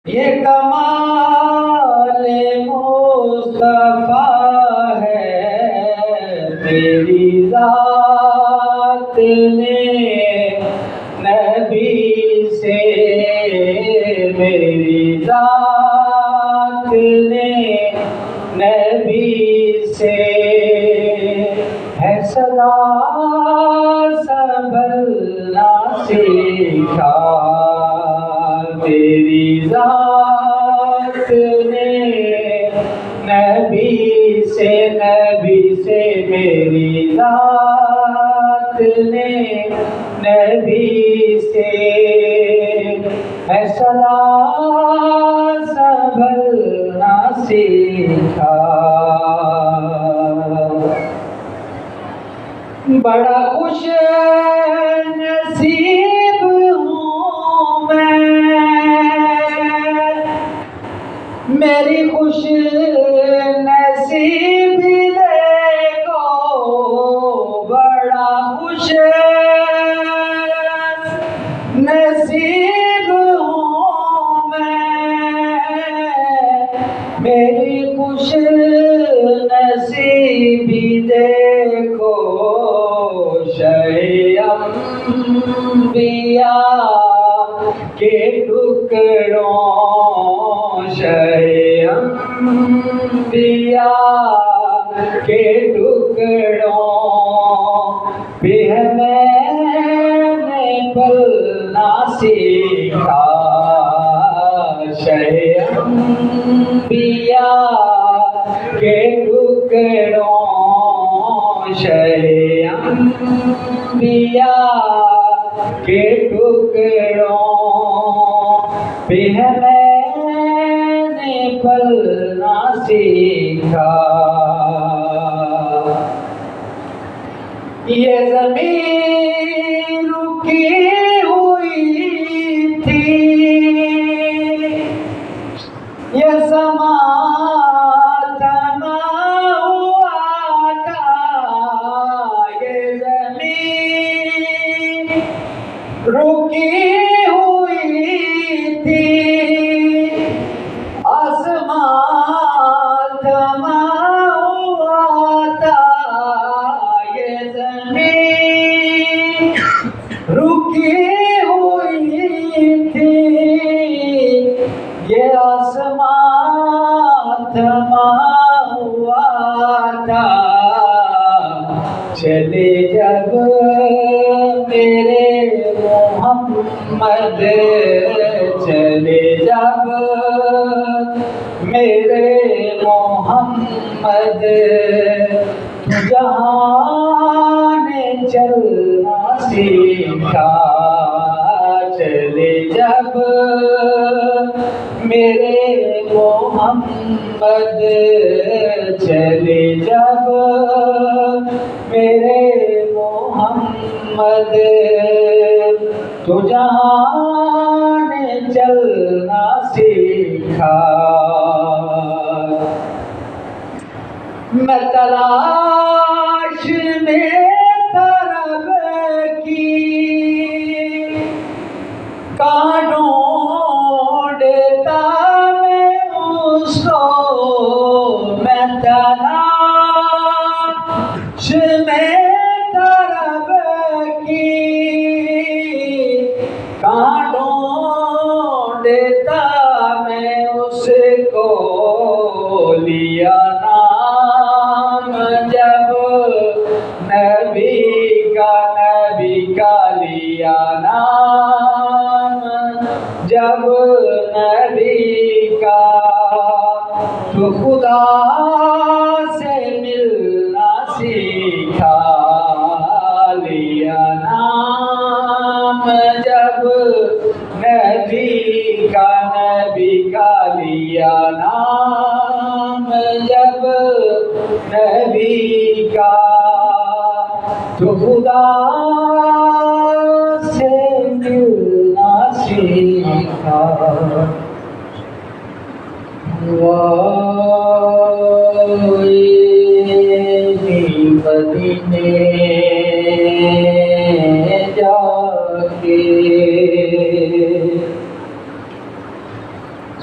یہ کمال مصطفیٰ ہے، میری ذات نے نبی سے، میری ذات نے نبی سے ہے صدا سنبھلنا سیکھا، میری ذات نے نبی سے، نبی سے میری ذات نے نبی سے ہے صدا سنبھلنا سیکھا۔ بڑا خوش نصیب ہوں میری خوش نصیبی دیکھو، بڑا خوش نصیب ہوں میری خوش نصیبی دیکھو، انبیاء کے ٹکڑوں، انبیاء کے ٹکڑوں پہ میں نے پلنا سیکھا، انبیاء کے ٹکڑوں، انبیاء کے ٹکڑوں پہ میں نے پلنا سیکھا۔ یہ زمین رکی ہوئی تھی، یہ سماں تھما ہوا تھا، یہ زمین رکی ہوئی تھی، آسمان تھما ہوا تھا، یہ زمین رکی ہوئی تھی، یہ آسمان تھما ہوا تھا، چلے جب میرے محمد، چلے جب میرے محمد، جہاں نے چلنا سیکھا، چلے جب میرے محمد، چلے جب میرے محمد، تو جہاں نے چلنا سیکھا۔ میں تلاش میں طرب کی کہاں ڈھونڈتا میں اس کو، میں تلاش میں طرب کی کہاں ڈھونڈتا میں اس کو، لیا نام جب نبی کا لیا نام جب نبی کا، تو خدا سے ملنا سیکھا، لیا نام جب نبی کا لیا نام جب نبی کا، تو خدا سے ملنا سیکھا۔ مدینے جا کے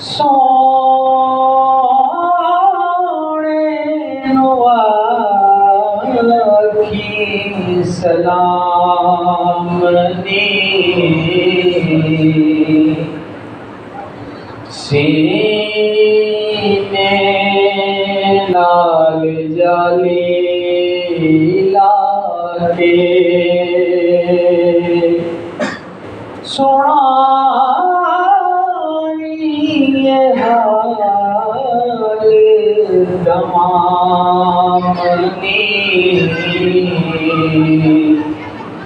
سونے نو آکھی سلام نی سینے نال جالی لاکے سنائی حال دمامنی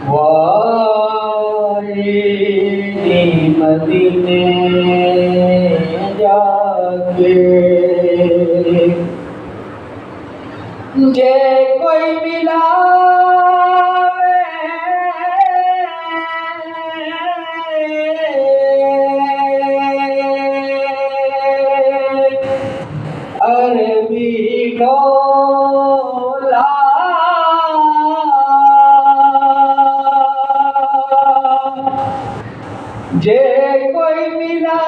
وائنی مدینے جا کے جے کوئی ملا عربی ڈولا جے کوئی ملا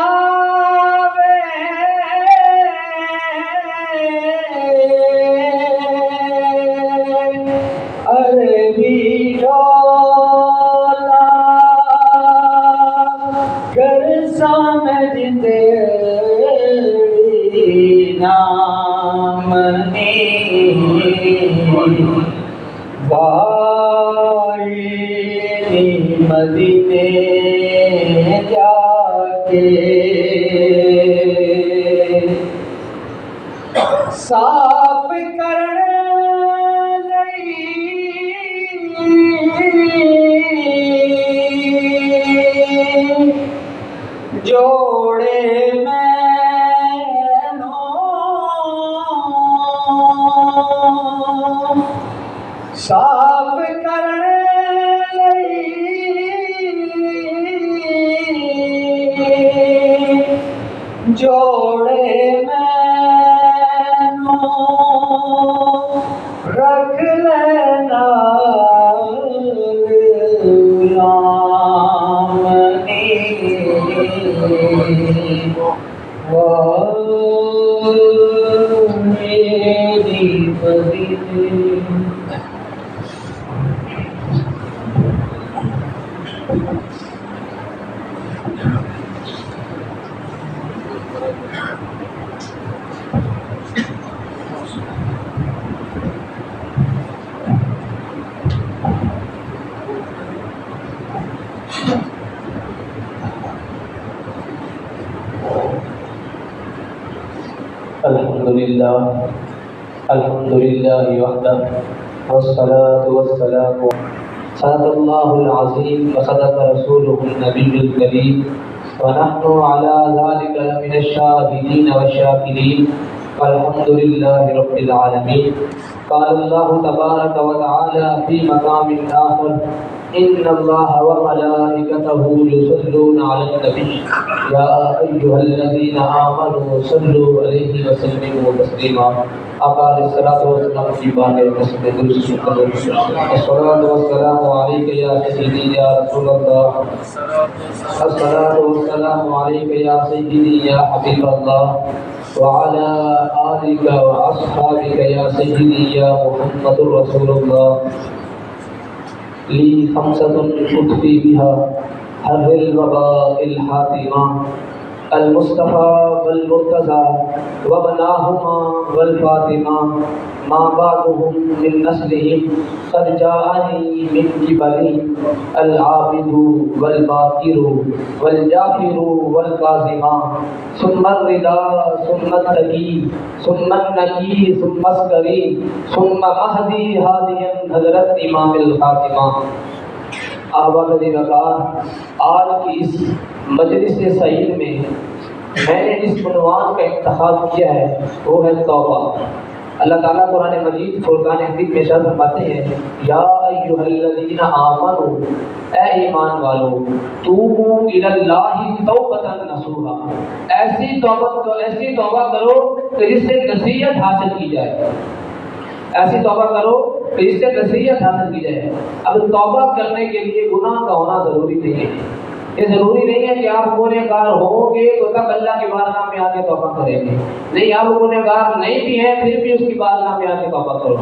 عربی ڈولا گر سمجھ دے نامنی وائنی مدینے جا کے صاف کرنے لئی جوڑے صاف کرنے لئی جوڑے مینوں رکھ لینا غلامنی میری مدینے الحمد لله وحده والصلاة والسلام. صدق الله العظيم وصدق رسوله النبي الكريم ونحن على ذلك من الشاهدين والشاكرين والحمد لله رب العالمين. قال الله تبارك وتعالى في مقام آخر: إن الله وملائكته يصلون على النبي يا أيها الذين آمنوا صلوا عليه وسلموا تسليما. أقال الصلاة والسلام في بارك المسجد الصلاة والسلام عليك يا سيدي يا رسول الله. الصلاة والسلام عليك يا سيدي يا حبيب الله وعلى آلك وأصحابك يا سيدي يا محمد رسول الله. لي خمسة أطفي بها حر الوباء الحاتمة: المصطفى والمرتضى وابناهما والفاطمة ما بعدهم من نسلهم قد جاءني من قبلي العابد والباكر والجافر والكاظم ثم الرضا ثم التقي ثم النقي ثم السكري ثم مهدي هاديا حضرت امام الخاتمہ. آباد وقار، آج کی اس مجلس سعید میں میں نے جس عنوان کا انتخاب کیا ہے وہ ہے توبہ. اللہ تعالیٰ قرآن مجید فرقان حمید میں ارشاد فرماتے ہیں: یا ایھا الذین آمنوا، اے ایمان والو، توبوا الی اللہ توبۃ نصوحا، ایسی توبہ کرو کہ جس سے نصیحت حاصل کی جائے. ایسی توبہ کرو کہ جس سے نصیحت حاصل کی جائے. اب توبہ کرنے کے لیے گناہ کا ہونا ضروری نہیں ہے. یہ ضروری نہیں ہے کہ آپ گنہگار ہوں گے تو تب اللہ کی بارگاہ میں آ کے توبہ کریں گے، نہیں آپ گنہگار نہیں بھی ہیں پھر بھی اس کی بارگاہ میں آ کے توبہ کرو۔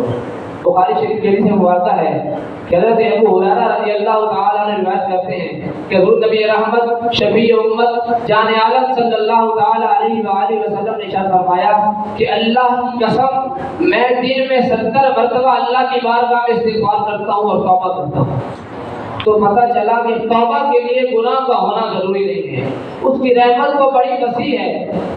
بخاری شریف کی حدیث مبارکہ ہے کہ حضرت ابو ہریرہ رضی اللہ تعالیٰ عنہ روایت کرتے ہیں کہ حضور نبی رحمت شفیع امت جان عالم صلی اللہ تعالیٰ علیہ وآلہ وسلم نے ارشاد فرمایا کہ اللہ کی قسم میں دن میں 70 مرتبہ اللہ کی بارگاہ میں استغفار کرتا ہوں اور توبہ کرتا ہوں۔ تو پتہ چلا کہ توبہ کے لیے گناہ کا ہونا ضروری نہیں ہے، اس کی رحمت تو بڑی وسیع ہے،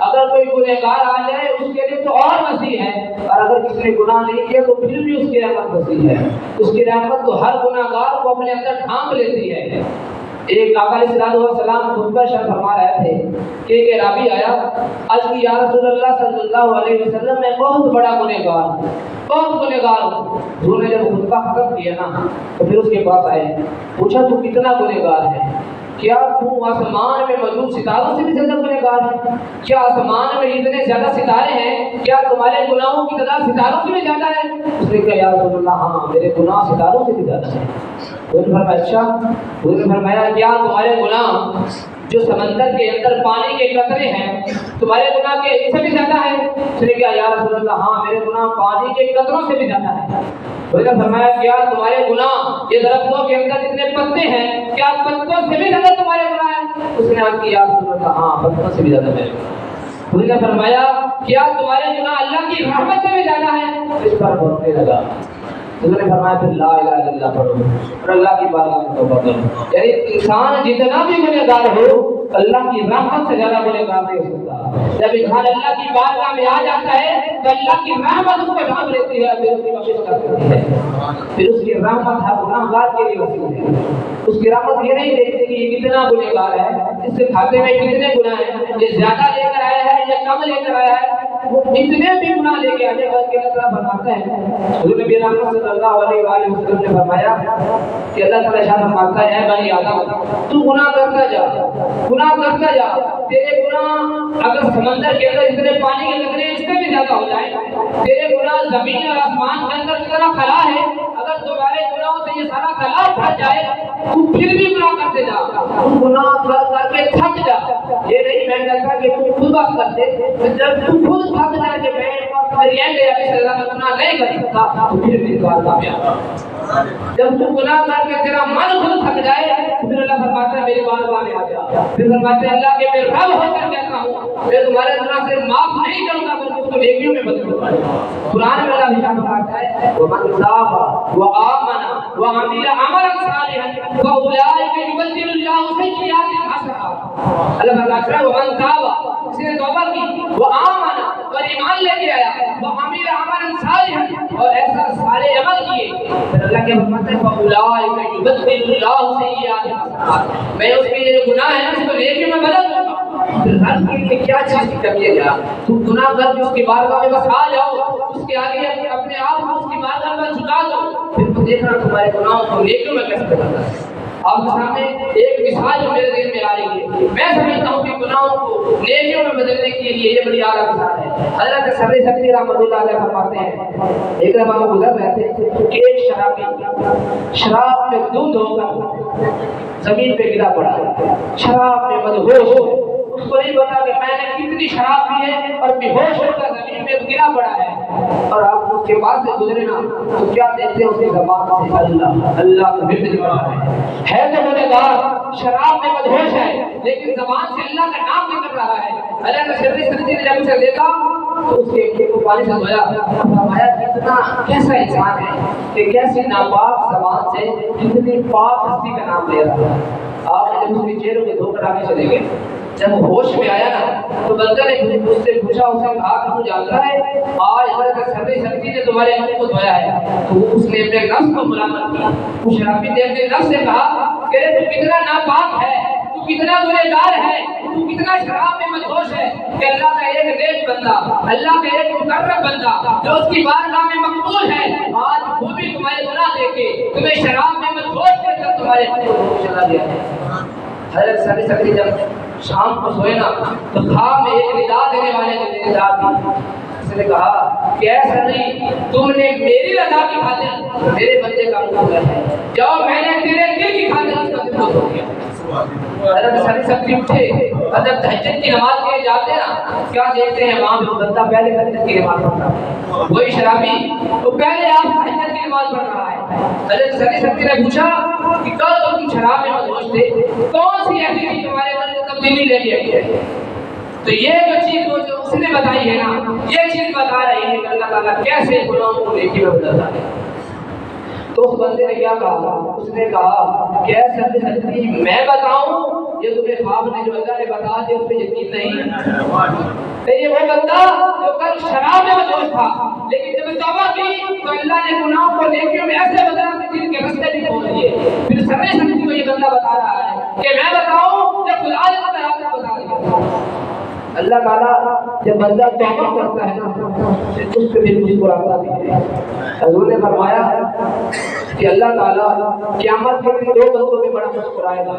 اگر کوئی گنہگار آ جائے اس کے لیے تو اور وسیع ہے، اور اگر کسی نے گناہ نہیں کیا تو پھر بھی اس کی رحمت وسیع ہے، اس کی رحمت تو ہر گنہگار کو اپنے اندر ڈھانپ لیتی ہے۔ ایک آقا علیہ السلام خطبہ شرح فرما رہے تھے کہ ایک راوی آیا، عرض کی یا رسول اللہ صلی اللہ علیہ وسلم میں بہت بڑا گنہگار ہوں، بہت گنہگار ہوں۔ حضور نے جب خطبہ ختم کیا نا تو پھر اس کے پاس آئے، پوچھا تو کتنا گنہگار ہے؟ کیا تو آسمان میں موجود ستاروں سے بھی زیادہ گنہگار ہے؟ کیا آسمان میں اتنے زیادہ ستارے ہیں، کیا تمہارے گناہوں کی تعداد ستاروں سے بھی زیادہ ہے؟ اس نے کہا یا رسول اللہ ہاں میرے گناہ ستاروں سے بھی زیادہ ہیں۔ حضور نے فرمایا اچھا؟ حضور نے فرمایا کیا تمہارے گناہ جو سمندر کے اندر پانی کے قطرے ہیں تمہارے گناہ کے ان سے بھی زیادہ ہے؟ اس نے کہا یا رسول اللہ ہاں میرے گناہ پانی کے قطروں سے بھی زیادہ ہے۔ حضور نے فرمایا کیا تمہارے گناہ یہ درختوں کے اندر جتنے پتے ہیں کیا پتوں سے بھی زیادہ تمہارے گناہ ہیں؟ اس نے عرض کی یا رسول اللہ ہاں پتوں سے بھی زیادہ میرے گناہ۔ حضور نے فرمایا کیا تمہارے گناہ اللہ کی رحمت سے بھی زیادہ ہیں؟ اس پر بولنے لگا۔ حضور نے فرمایا پھر لا الہ الا اللہ پڑھو اور اللہ کی بارگاہ میں توبہ کرو۔ یعنی انسان جتنا بھی گنہگار ہو اللہ کی رحمت سے زیادہ گنہگار نہیں ہو سکتا۔ جب انسان اللہ کی بارگاہ میں آ جاتا ہے تو اللہ کی رحمت اس کو ڈھانپ لیتی ہے، پھر اس کی بخشش کرتی ہے، پھر اس کی رحمت ہر گنہگار کے لیے وسیع ہے۔ اس کی رحمت یہ نہیں دیکھتی کہ یہ کتنا گنہگار ہے، اس کے کھاتے میں کتنے گناہ ہیں، یہ زیادہ لے کر آیا ہے یا کم لے کر آیا ہے، وہ جتنے بھی گناہ لے کے آنے والے اللہ تعالیٰ فرماتا ہے۔ حضور نبی رحمت صلی اللہ علیہ وآلہ وسلم نے فرمایا کہ اللہ تعالیٰ ارشاد فرماتا ہے اے بنی آدم تو گناہ کرتا جا، گناہ کرتا جا، تیرے گناہ اگر سمندر کے اندر اتنے پانی کے قطرے اس سے بھی زیادہ ہو جائے، تیرے گناہ زمین اور آسمان کے اندر جتنا خلا ہے اگر تمہارے گناہوں سے یہ سارا خلا بھر جائے تو پھر بھی گناہ کرتے جا، تم گناہ کر کے تھک جا۔ یہ نہیں میں کہتا کہ تم خود بات کرتے، جب تم خود تھک جائے کہ میں گناہ نہیں کر سکتا تو پھر بھی کامیاب۔ جب تم گناہ کر کے تیرا من خود تھک جائے پھر اللہ فرماتا ہے میری بارگاہ میں آ جا، پھر فرماتے ہیں اللہ کے میں رب ہو کر کہتا ہوں میں تمہارے گناہ سے معاف نہیں کروں گا بلکہ اس کو نیکیوں میں بدل دوں گا۔ قرآن میں اللہ ارشاد فرماتا ہے ومن تاب وآمن وعمل عملا صالحا فاولئک یبدل اللہ سیئاتہم حسنات۔ اللہ فرماتا ہے ومن تاب، اس نے توبہ کی، وآمن اور ایمان لے کے آیا، وعمل عملا صالحا اور ایسا سارے عمل کیے، پھر اللہ کے فرماتے ہیں فاولئک یبدل اللہ سیئاتہم حسنات، میں اس کے جو گناہ ہے اس کو نیکی میں بدل دوں گا۔ پھر ہر کے کیا چیز کی کمی ہے یار، تم گناہ کر کے اس کی بارگاہ میں بس آ جاؤ، اس کے آگے اپنے آپ کو اس کی بارگاہ میں جھکا دو، پھر تو دیکھنا تمہارے گناہوں کو نیکیوں میں کیسے بدلتا ہے۔ آپ کے سامنے ایک مثال جو میرے ذہن میں آ رہی ہے، میں سمجھتا ہوں کہ گناہوں کو نیکیوں میں بدلنے کے لیے یہ بڑی اعلیٰ مثال ہے۔ حضرت سبری سکتی رحمۃ اللہ علیہ فرماتے ہیں ایک دفعہ وہ گزر رہے تھے کہ ایک شرابی شراب میں دھند ہو کر زمین پہ گرا پڑا، شراب میں مدہوش ہو، اس کو نہیں پتا کہ میں نے کتنی شراب پی ہے اور بے ہوش ہو کر زمین میں گرا پڑا ہے، اور آپ اس کے پاس سے گزرے نا تو کیا دیکھتے ہیں اس کی زبان سے اللہ اللہ کا ذکر کر رہا ہے تو گنہگار شراب میں مدہوش ہے لیکن زبان سے اللہ کا نام نکل رہا ہے۔ اللہ کا شرری سنجی نے جب اسے دیکھا تو اس کے آنکھوں کو پانی سے دھویا، فرمایا کتنا کیسا انسان ہے کہ کیسی ناپاک زبان سے کتنی پاک ہستی کا نام لے رہا ہے۔ آپ نے جب اس کی چہروں کے دھو کر آگے چلے گئے، جب ہوش میں آیا نا تو بندہ نے اس سے پوچھا، اسے کہا کہ تو جانتا ہے آج حضرت سبری سکتی نے تمہارے من کو دھویا ہے؟ تو اس نے اپنے نفس کو ملامت کیا، اس شرابی نے اپنے نفس سے کہا کہ تو کتنا ناپاک ہے، تو کتنا گنہگار ہے، تو کتنا شراب میں مدہوش ہے کہ اللہ کا ایک نیک بندہ، اللہ کا ایک مقرب بندہ جو اس کی بارگاہ میں مقبول ہے، آج وہ بھی تمہارے گناہ دے کے تمہیں شراب میں مدہوش کر کر تمہارے من کو چلا گیا ہے۔ حضرت سبری سکتی جب شام کو سوئے نا تو خواب میں ایک ندا دینے والے نے ندا دی، اس نے کہا کہ اے سبری تم نے میری رضا کی خاطر میرے بندے کا منہ دھویا ہے، جاؤ میں نے تیرے دل کی خاطر اس کا دل دھو دیا۔ حضرت ساری سب اٹھے حضرت تہجد کی نماز کے لیے جاتے ہیں نا، کیا دیکھتے ہیں وہاں پہ بندہ پہلے تہجد کی نماز پڑھتا ہے، وہی شرابی تو پہلے آپ تہجد کی نماز پڑھ رہا ہے۔ حضرت ساری سب نے پوچھا کہ کل تم شراب میں مدہوش تھے، کون سی ایسی چیز تمہارے اندر سے تبدیلی لے کے آئی ہے؟ تو یہ جو چیز جو اس نے بتائی ہے نا، یہ چیز بتا رہی ہے کہ اللہ تعالیٰ کیسے گناہوں کو نیکی میں بدلتا ہے۔ تو اس بندے نے کیا کہا؟ اس نے کہا کہ اے سچی میں بتاؤں، یہ تمہیں خواب نے جو اللہ نے بتا دیا اس پہ یقین نہیں؟ یہ وہ بندہ جو کل شراب میں مدہوش تھا، لیکن جب توبہ کی تو اللہ نے گناہوں کو نیکیوں میں ایسے بدلا کہ جن کے راستے بھی کھول دیے۔ پھر سرے سچی کو یہ بندہ بتا رہا ہے کہ میں بتاؤں یا خدا نے بتا دیا۔ اللہ تعالیٰ جب بندہ توبہ کرتا ہے نا، اس کے دل مسکراتا بھی ہے۔ حضور نے فرمایا کہ اللہ تعالیٰ قیامت کے دن دو بندوں پہ بڑا مسکرائے گا،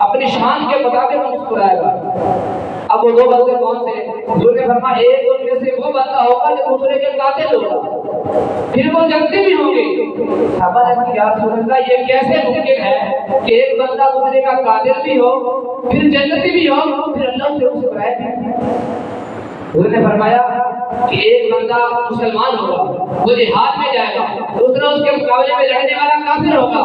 اپنی شان کے مطابق مسکرائے گا۔ اب وہ دو بندے کون سے؟ حضور نے فرمایا ایک ان میں سے وہ بندہ ہوگا جو دوسرے کے قاتل ہوگا، پھر وہ جنتی بھی ہوں گے۔ صحابہ نے کہا یا رسول اللہ یہ کیسے ممکن ہے کہ ایک بندہ دوسرے کا قاتل بھی ہو، پھر جنتی بھی ہو، پھر اللہ سے مسکرائے بھی؟ حضور نے فرمایا کہ ایک بندہ مسلمان ہوگا، وہ جہاد میں جائے گا، دوسرا اس کے مقابلے میں لڑنے والا کافر ہوگا،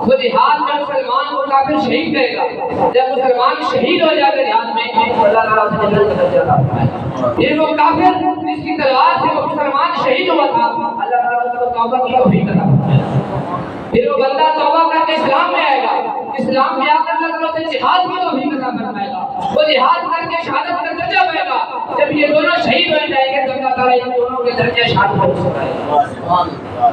وہ جہاد میں مسلمان کو کافر شہید کرے گا، جب مسلمان شہید ہو جاتے جہاد میں اللہ تعالیٰ سے جنت میں درجہ عطا فرمائے۔ پھر وہ کافر جس کی تلوار سے وہ مسلمان شہید ہوا تھا، اللہ تعالیٰ اس کو توبہ کی توفیق عطا فرمائے۔ پھر وہ بندہ توبہ کر کے اسلام میں آئے گا، اسلام میں آ کر اللہ تعالیٰ سے جہاد کی توفیق عطا فرمائے گا، وہ جہاد کر کے شہادت کا درجہ پائے گا۔ جب یہ دونوں شہید ہو جائیں گے تو اللہ تعالیٰ ان دونوں کے درجے شان کو سکھائے گا۔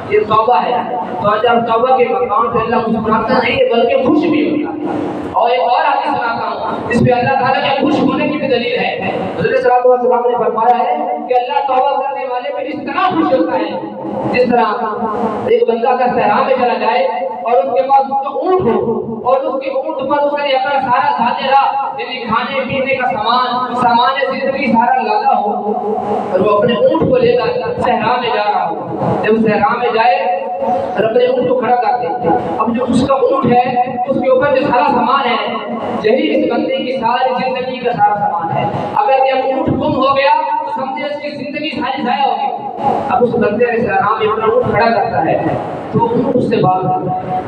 یہ توبہ ہے۔ تو جب توبہ کے مقام پہ اللہ مسکراتا نہیں ہے بلکہ خوش بھی ہوتا ہے۔ اور ایک اور حدیث سناتا ہوں جس پہ اللہ تعالیٰ کے خوش ہونے کی بھی دلیل ہے۔ حضرت صلی اللہ علیہ وسلم نے فرمایا ہے کہ اللہ توبہ کرنے والے پہ اس طرح خوش ہوتا ہے جس طرح ایک بندہ کا صحرا میں چلا جائے اور اس کے پاس اس کا اونٹ ہو اور اس کے اونٹ پر اس نے اپنا سارا ظاہرہ یعنی کھانے پینے کا سامان زندگی سارا لادا ہو اور وہ اپنے اونٹ کو لے کر صحرا میں جا رہا ہو۔ جب صحرا میں جائے اور اپنے اونٹ کو کھڑا کرتے ہیں، اب جو اس کا اونٹ ہے اس کے اوپر جو سارا سامان ہے یہی اس بندے کی ساری زندگی کا سارا سامان ہے۔ اگر یہ اونٹ گم ہو گیا تو سمجھے اس کی زندگی ساری ضائع ہو گئی۔ اب اس بندے نے صحرا میں اپنا اونٹ کھڑا کرتا ہے تو اونٹ اس سے بھاگ جاتا ہے،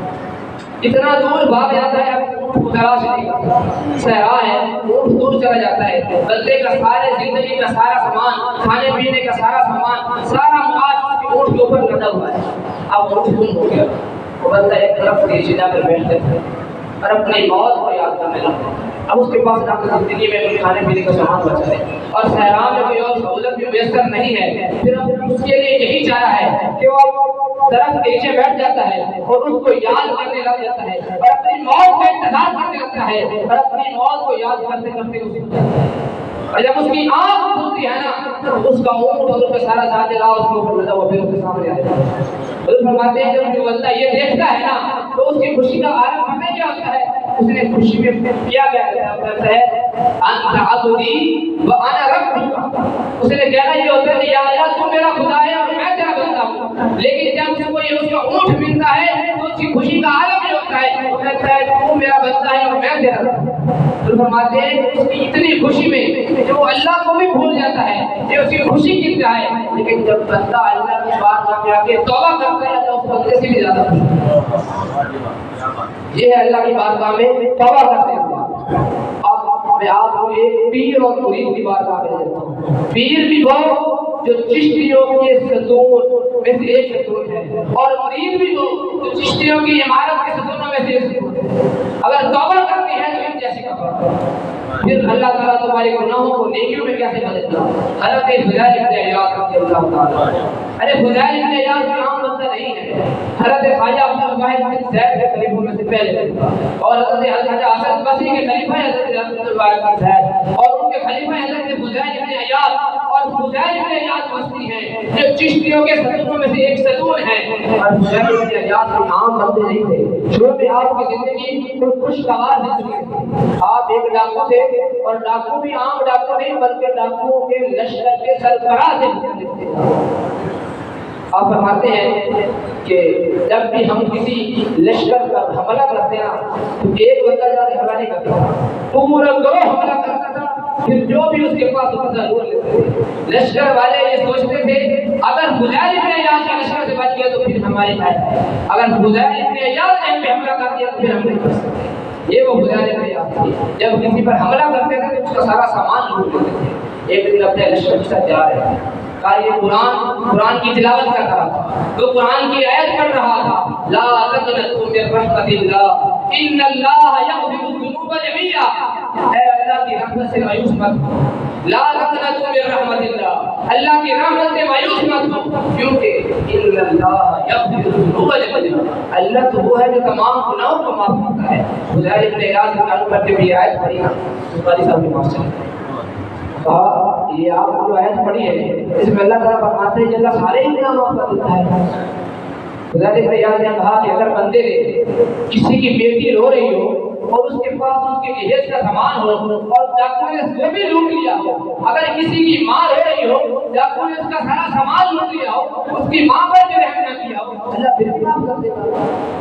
اتنا دور بھاگ جاتا ہے اونٹ کو تلاش نہیں کرتا، صحرا ہے اونٹ دور چلا جاتا ہے، بندے کا سارے زندگی کا سارا سامان، کھانے پینے کا سارا سامان، سارا معاش اونٹ کے اوپر لدا ہوا ہے۔ اب اونٹ گم ہو گیا، وہ بندہ ایک طرف نیچے جا کر بیٹھ جاتا ہے اور اپنی موت کو یاد کرنے لگتا ہے۔ اب اس کے پاس اپنی زندگی میں کوئی کھانے پینے کا سامان بچا ہے اور صحرا میں کوئی اور سہولت بھی میسر نہیں ہے، پھر اب اس کے لیے یہی چارہ ہے کہ وہ درخت کے نیچے بیٹھ جاتا ہے اور اس کو یاد کرنے لگ جاتا ہے اور اپنی موت کا انتظار کرنے لگتا ہے اور اپنی موت کو یاد کرتے کرتے اور جب اس کی آنکھ کھلتی ہے نا تو اس کا اونٹ اور اس کا سارا ذات راہ اس کے اوپر لگا ہوا پھر اس کے سامنے آ جاتا ہے۔ حضور فرماتے ہیں جب جو بندہ یہ دیکھتا ہے نا تو اس کی خوشی کا عالم ہمیں کیا ہوتا ہے؟ اس نے خوشی میں کیا کرتا ہے انت عبدی وانا ربک، اس نے کہنا یہ ہوتا ہے کہ یا اللہ تو میرا خدا ہے اور میں تیرا بندہ ہوں، لیکن جب اس کو یہ اس کا اونٹ ملتا ہے تو اس کی خوشی کا عالم یہ ہوتا ہے، وہ کہتا ہے تو میرا بندہ ہے اور میں تیرا بندہ ہوں۔ تو فرماتے ہیں اس کی اتنی خوشی میں کہ وہ اللہ کو بھی بھول جاتا ہے، یہ اس کی خوشی کی انتہا ہے، لیکن جب بندہ اللہ کی بارگاہ میں آ کے توبہ کرتا ہے تو اس بندے سے بھی زیادہ خوشی ہے۔ یہ ہے اللہ کی بارگاہ میں توبہ کرتے ہیں۔ اب میں آپ کو ایک پیر اور مرید کی بارگاہ میں دیتا ہوں۔ پیر بھی وہ جو چشتیوں کے ستون میں سے ایک ستون ہے اور مرید بھی وہ جو چشتیوں کی عمارت کے ستونوں میں سے ایک ستون ہے۔ اگر توبہ کرتے ہیں تو ان جیسی کا پھر اللہ تعالیٰ تمہارے گناہوں کو نیکیوں میں کیسے بدلتا ہے۔ حضرت فضیل ابن عیاض رضی اللہ تعالیٰ، ارے فضیل ابن عیاض کا عام بندہ نہیں ہے، حضرت خواجہ عبد الواحد بن زید کے خلیفوں میں سے پہلے اور حضرت حسن بصری کے خلیفہ حضرت عبد الواحد بن زید اور ان کے خلیفہ حضرت فضیل ابن عیاض، اور فضیل ابن عیاض مستی ہیں جو چشتیوں کے ستونوں میں سے ایک ستون ہے۔ اور فضیل ابن عیاض کے عام بندے نہیں تھے، شروع میں آپ کی زندگی کوئی خوشگوار زندگی تھی، آپ ایک ڈاکو تھے اور ڈاکو بھی عام ڈاکو نہیں بلکہ ڈاکوؤں کے لشکر کے سربراہ تھے۔ آپ فرماتے ہیں کہ جب بھی ہم کسی لشکر پر حملہ کرتے ہیں تو ایک بندہ جا کے حملہ نہیں کرتا، پورا گروہ حملہ کرتا تھا، پھر جو بھی اس کے پاس ہوتا ضرور لیتے تھے۔ لشکر والے یہ سوچتے تھے اگر فضیل ابن عیاض کے لشکر سے بچ گیا تو پھر ہماری بات ہے، اگر فضیل ابن عیاض نے ہم پہ حملہ کر دیا تو پھر ہم نہیں کر سکتے۔ یہ وہ فضیل ابن عیاض تھے، جب کسی پر حملہ کرتے تھے تو اس کا سارا سامان لوٹ لیتے تھے۔ ایک دن اپنے لشکر کے ساتھ جا رہے تھے، یہ قرآن کی تلاوت کر رہا تھا، تو قرآن کی آیت پڑھ رہا تھا، لا تقنطوا من رحمت اللہ ان اللہ یغفر الذنوب جميعا، اے اللہ کی رحمت سے مایوس مت ہو، لا تقنطوا من رحمت اللہ، اللہ کی رحمت سے مایوس مت ہو، کیونکہ ان اللہ یغفر الذنوب جميعا، اللہ تو وہ ہے جو تمام گناہوں کو معاف کرتا ہے۔ فضیل ابن عیاض کے تعلق کرتے ہوئے آیت پڑھی نا، بخاری صاحب کے پاس چلے کہا یہ آپ جو آیت پڑھی ہے اس میں اللہ تعالیٰ فرماتے ہیں کہ اللہ سارے ہی گناہ معاف کر دیتا ہے۔ خدا نے نے کہا کہ اگر بندے نے کسی کی بیٹی رو رہی ہو اور اس کے پاس اس کے جہیز کا سامان ہو اور ڈاکو نے وہ بھی لوٹ لیا ہو، اگر کسی کی ماں رو رہی ہو ڈاکو نے اس کا سارا سامان لوٹ لیا ہو، اس کی ماں پر بھی رحم نہ کیا ہو، اللہ پھر بھی معاف کر دے گا۔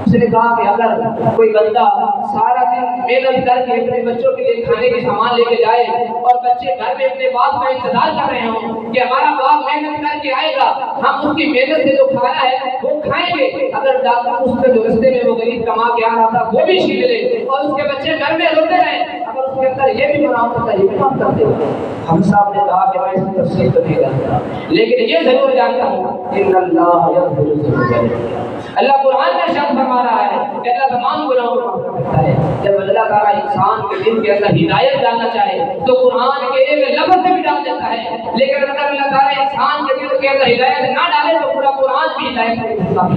اس نے کہا کہ اگر کوئی بندہ سارا دن محنت کر کے اپنے بچوں کے لیے کھانے کے سامان لے کے جائے اور بچے گھر میں اپنے باپ کا انتظار کر رہے ہوں کہ ہمارا باپ محنت کر کے آئے گا، ہم اس کی محنت سے جو کھانا ہے وہ کھائیں گے، اگر ڈاکو اس کے جو رستے میں وہ غریب کما کے آ رہا تھا وہ بھی چھین لے اور اس کے بچے گھر میں روتے رہے، اگر اس کے اندر یہ بھی بناؤ ہوتا یہ بھی معاف کر دے گا۔ ہم صاحب نے کہا کہ میں اس کی تفصیل تو نہیں جانتا لیکن یہ ضرور جانتا ہوں ان اللہ یغفر الذنوب جميعا، اللہ قرآن میں ارشاد فرما رہا ہے کہ اللہ تمام گناہوں کو معاف کرتا ہے۔ جب اللہ تعالیٰ انسان کے دل کے اندر ہدایت ڈالنا چاہے تو قرآن کے ایک لفظ سے بھی ڈال دیتا ہے، لیکن اگر اللہ تعالیٰ انسان کے دل کے اندر ہدایت نہ ڈالے تو پورا قرآن بھی ہدایت نہیں دیتا۔